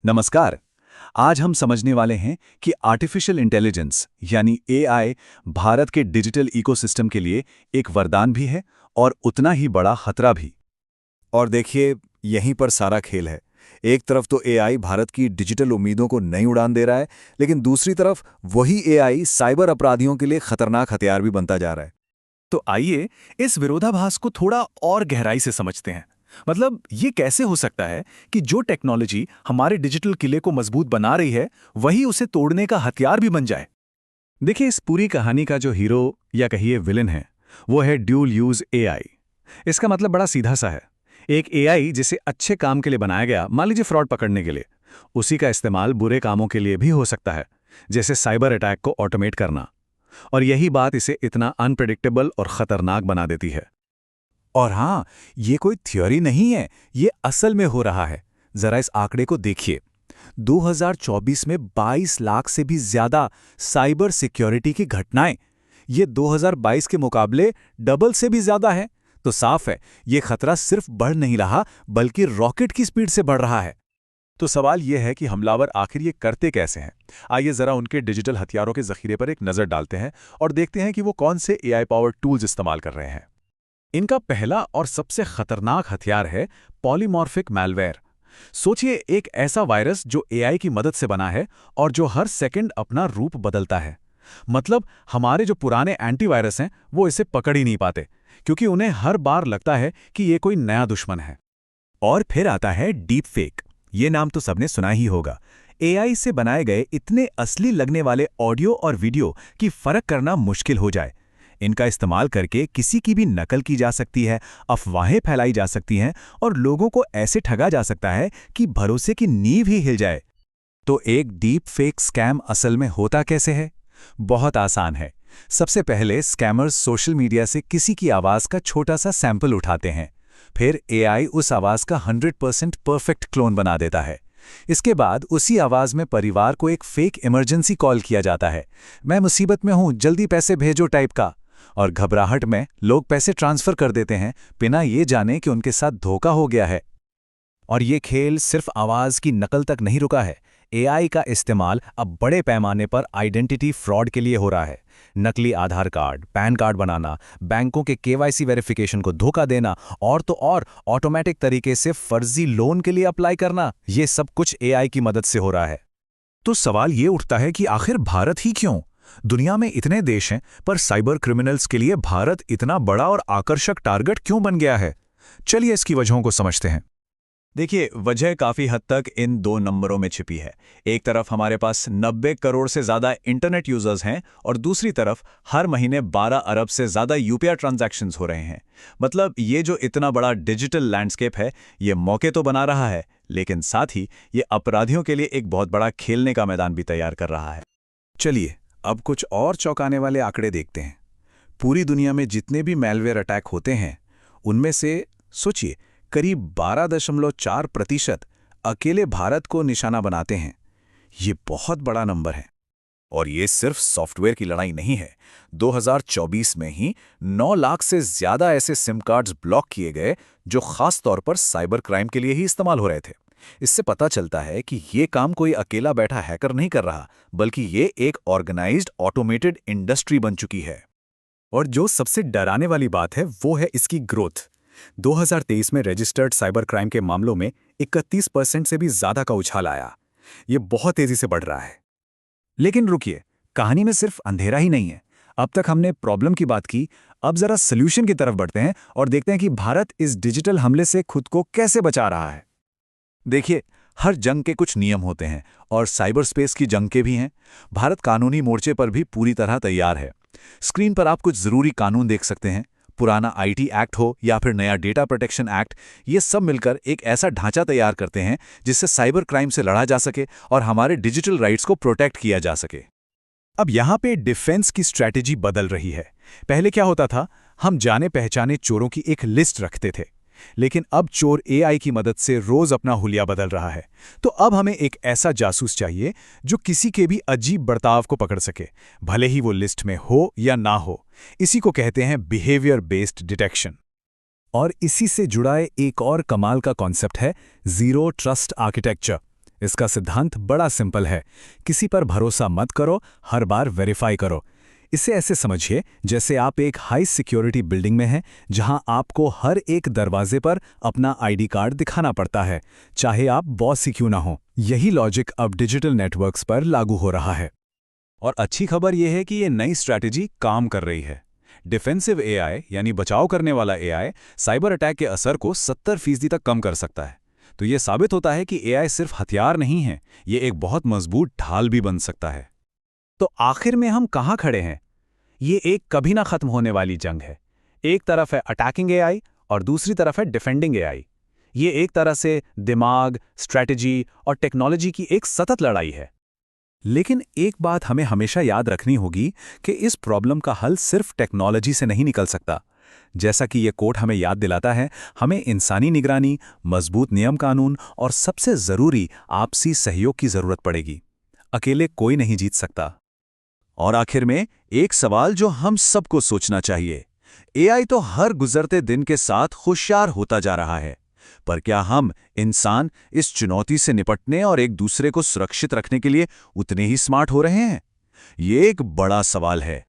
नमस्कार। आज हम समझने वाले हैं कि आर्टिफिशियल इंटेलिजेंस यानी एआई भारत के डिजिटल इकोसिस्टम के लिए एक वरदान भी है और उतना ही बड़ा खतरा भी। और देखिए, यहीं पर सारा खेल है। एक तरफ तो एआई भारत की डिजिटल उम्मीदों को नई उड़ान दे रहा है, लेकिन दूसरी तरफ वही एआई साइबर अपराधियों के लिए खतरनाक हथियार भी बनता जा रहा है। तो आइए इस विरोधाभास को थोड़ा और गहराई से समझते हैं। मतलब ये कैसे हो सकता है कि जो टेक्नोलॉजी हमारे डिजिटल किले को मजबूत बना रही है, वही उसे तोड़ने का हथियार भी बन जाए। देखिए, इस पूरी कहानी का जो हीरो या कहिए विलन है, वो है ड्यूल यूज एआई। इसका मतलब बड़ा सीधा सा है। एक एआई जिसे अच्छे काम के लिए बनाया गया, मान लीजिए फ्रॉड पकड़ने के लिए, उसी का इस्तेमाल बुरे कामों के लिए भी हो सकता है, जैसे साइबर अटैक को ऑटोमेट करना। और यही बात इसे इतना अनप्रेडिक्टेबल और खतरनाक बना देती है। और हाँ, ये कोई थ्योरी नहीं है, ये असल में हो रहा है। जरा इस आंकड़े को देखिए। 2024 में 22 लाख से भी ज्यादा साइबर सिक्योरिटी की घटनाएं। ये 2022 के मुकाबले डबल से भी ज्यादा है। तो साफ है, ये खतरा सिर्फ बढ़ नहीं रहा, बल्कि रॉकेट की स्पीड से बढ़ रहा है। तो सवाल यह है कि हमलावर आखिर ये करते कैसे हैं। आइए जरा उनके डिजिटल हथियारों के जखीरे पर एक नजर डालते हैं और देखते हैं कि वो कौन से एआई पावर्ड टूल्स इस्तेमाल कर रहे हैं। इनका पहला और सबसे खतरनाक हथियार है पॉलीमॉर्फिक मैलवेयर। सोचिए, एक ऐसा वायरस जो एआई की मदद से बना है और जो हर सेकंड अपना रूप बदलता है। मतलब हमारे जो पुराने एंटीवायरस हैं, वो इसे पकड़ ही नहीं पाते, क्योंकि उन्हें हर बार लगता है कि ये कोई नया दुश्मन है। और फिर आता है डीप फेक। ये नाम तो सबने सुना ही होगा। एआई से बनाए गए इतने असली लगने वाले ऑडियो और वीडियो कि फर्क करना मुश्किल हो जाए। इनका इस्तेमाल करके किसी की भी नकल की जा सकती है, अफवाहें फैलाई जा सकती हैं और लोगों को ऐसे ठगा जा सकता है कि भरोसे की नींव ही हिल जाए। तो एक डीप फेक स्कैम असल में होता कैसे है? बहुत आसान है। सबसे पहले स्कैमर्स सोशल मीडिया से किसी की आवाज़ का छोटा सा सैंपल उठाते हैं। फिर एआई उस आवाज़ का 100% परफेक्ट क्लोन बना देता है। इसके बाद उसी आवाज़ में परिवार को एक फेक इमरजेंसी कॉल किया जाता है। मैं मुसीबत में हूं, जल्दी पैसे भेजो टाइप का। और घबराहट में लोग पैसे ट्रांसफर कर देते हैं, बिना ये जाने कि उनके साथ धोखा हो गया है। और ये खेल सिर्फ आवाज़ की नकल तक नहीं रुका है। एआई का इस्तेमाल अब बड़े पैमाने पर आइडेंटिटी फ्रॉड के लिए हो रहा है। नकली आधार कार्ड, पैन कार्ड बनाना, बैंकों के केवाईसी वेरिफिकेशन को धोखा देना और तो और ऑटोमेटिक तरीके से फर्जी लोन के लिए अप्लाई करना, ये सब कुछ एआई की मदद से हो रहा है। तो सवाल ये उठता है कि आखिर भारत ही क्यों? दुनिया में इतने देश हैं, पर साइबर क्रिमिनल्स के लिए भारत इतना बड़ा और आकर्षक टारगेट क्यों बन गया है? चलिए इसकी वजहों को समझते हैं। देखिए, वजह काफ़ी हद तक इन दो नंबरों में छिपी है। एक तरफ हमारे पास 90 करोड़ से ज़्यादा इंटरनेट यूज़र्स हैं और दूसरी तरफ हर महीने 12 अरब से ज़्यादा यूपीआई ट्रांजैक्शंस हो रहे हैं। मतलब ये जो इतना बड़ा डिजिटल लैंडस्केप है, ये मौके तो बना रहा है, लेकिन साथ ही ये अपराधियों के लिए एक बहुत बड़ा खेलने का मैदान भी तैयार कर रहा है। चलिए अब कुछ और चौंकाने वाले आंकड़े देखते हैं। पूरी दुनिया में जितने भी मैलवेयर अटैक होते हैं, उनमें से सोचिए करीब 12.4% अकेले भारत को निशाना बनाते हैं। ये बहुत बड़ा नंबर है। और ये सिर्फ सॉफ्टवेयर की लड़ाई नहीं है। 2024 में ही 9 लाख से ज्यादा ऐसे सिम कार्ड्स ब्लॉक किए गए जो खास तौर पर साइबर क्राइम के लिए ही इस्तेमाल हो रहे थे। इससे पता चलता है कि ये काम कोई अकेला बैठा हैकर नहीं कर रहा, बल्कि ये एक ऑर्गेनाइज्ड ऑटोमेटेड इंडस्ट्री बन चुकी है। और जो सबसे डराने वाली बात है, वो है इसकी ग्रोथ। 2023 में रजिस्टर्ड साइबर क्राइम के मामलों में 31% से भी ज्यादा का उछाल आया। ये बहुत तेजी से बढ़ रहा है। लेकिन रुकिए, कहानी में सिर्फ अंधेरा ही नहीं है। अब तक हमने प्रॉब्लम की बात की, अब जरा सॉल्यूशन की तरफ बढ़ते हैं और देखते हैं कि भारत इस डिजिटल हमले से खुद को कैसे बचा रहा है। देखिए, हर जंग के कुछ नियम होते हैं और साइबर स्पेस की जंग के भी हैं। भारत कानूनी मोर्चे पर भी पूरी तरह तैयार है। स्क्रीन पर आप कुछ जरूरी कानून देख सकते हैं। पुराना आईटी एक्ट हो या फिर नया डेटा प्रोटेक्शन एक्ट, ये सब मिलकर एक ऐसा ढांचा तैयार करते हैं जिससे साइबर क्राइम से लड़ा जा सके और हमारे डिजिटल राइट्स को प्रोटेक्ट किया जा सके। अब यहाँ पे डिफेंस की स्ट्रैटेजी बदल रही है। पहले क्या होता था, हम जाने पहचाने चोरों की एक लिस्ट रखते थे, लेकिन अब चोर एआई की मदद से रोज अपना हुलिया बदल रहा है। तो अब हमें एक ऐसा जासूस चाहिए जो किसी के भी अजीब बर्ताव को पकड़ सके, भले ही वो लिस्ट में हो या ना हो। इसी को कहते हैं बिहेवियर बेस्ड डिटेक्शन। और इसी से जुड़ा एक और कमाल का कॉन्सेप्ट है जीरो ट्रस्ट आर्किटेक्चर। इसका सिद्धांत बड़ा सिंपल है। किसी पर भरोसा मत करो, हर बार वेरीफाई करो। इसे ऐसे समझिए जैसे आप एक हाई सिक्योरिटी बिल्डिंग में हैं, जहां आपको हर एक दरवाजे पर अपना आईडी कार्ड दिखाना पड़ता है, चाहे आप बॉस ही क्यों ना हो। यही लॉजिक अब डिजिटल नेटवर्क्स पर लागू हो रहा है। और अच्छी खबर यह है कि ये नई स्ट्रैटेजी काम कर रही है। डिफेंसिव एआई यानी बचाव करने वाला एआई साइबर अटैक के असर को 70% तक कम कर सकता है। तो ये साबित होता है कि एआई सिर्फ हथियार नहीं है, ये एक बहुत मजबूत ढाल भी बन सकता है। तो आखिर में हम कहाँ खड़े हैं? ये एक कभी ना खत्म होने वाली जंग है। एक तरफ है अटैकिंग एआई और दूसरी तरफ है डिफेंडिंग एआई। ये एक तरह से दिमाग, स्ट्रैटेजी और टेक्नोलॉजी की एक सतत लड़ाई है। लेकिन एक बात हमें हमेशा याद रखनी होगी कि इस प्रॉब्लम का हल सिर्फ टेक्नोलॉजी से नहीं निकल सकता। जैसा कि ये कोट हमें याद दिलाता है, हमें इंसानी निगरानी, मजबूत नियम कानून और सबसे जरूरी आपसी सहयोग की जरूरत पड़ेगी। अकेले कोई नहीं जीत सकता। और आखिर में एक सवाल जो हम सबको सोचना चाहिए, एआई तो हर गुजरते दिन के साथ होशियार होता जा रहा है, पर क्या हम इंसान इस चुनौती से निपटने और एक दूसरे को सुरक्षित रखने के लिए उतने ही स्मार्ट हो रहे हैं? ये एक बड़ा सवाल है।